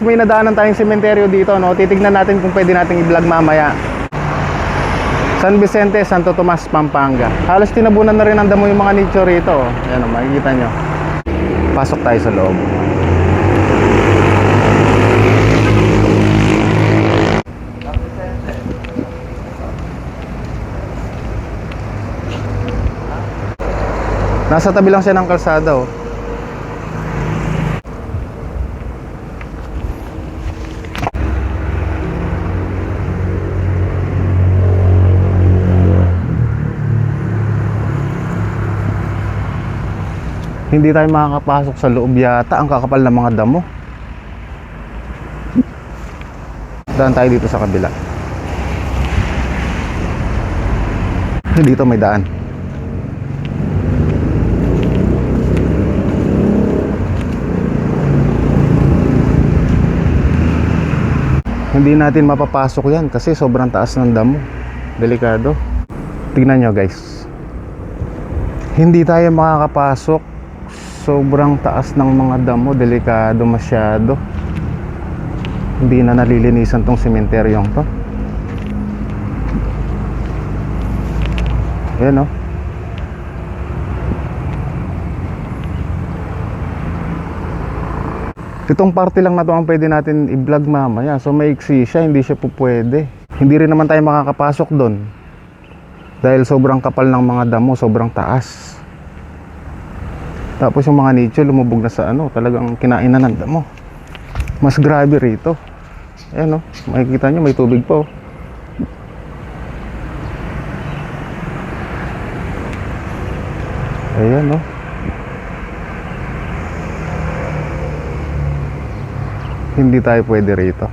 may nadaanan tayong sementeryo dito, no? Titignan natin kung pwede nating i-vlog mamaya. San Vicente, Santo Tomas, Pampanga. Halos tinabunan na rin ang damo yung mga nicho rito. Ayan o, makikita nyo. Pasok tayo sa loob. Nasa tabi lang siya ng kalsada oh. Hindi tayo makakapasok sa loob yata. Ang kakapal ng mga damo. Daan tayo dito sa kabila. Dito may daan. Hindi natin mapapasok yan kasi sobrang taas ng damo. Delikado. Tingnan nyo guys. Hindi tayo makakapasok. Sobrang taas ng mga damo. Delikado masyado. Hindi na nalilinisan tong sementeryong to. Ayan o. Itong parte lang na to ang pwede natin i-vlog mamaya. So maiksi siya, hindi siya po pwede. Hindi rin naman tayo makakapasok doon. Dahil sobrang kapal ng mga damo, sobrang taas. Tapos yung mga nicho lumubog na sa ano, talagang kinainan ng damo. Mas grabe rito. Ayan o, makikita nyo may tubig po. Ayan o. Hindi tayo pwede rito.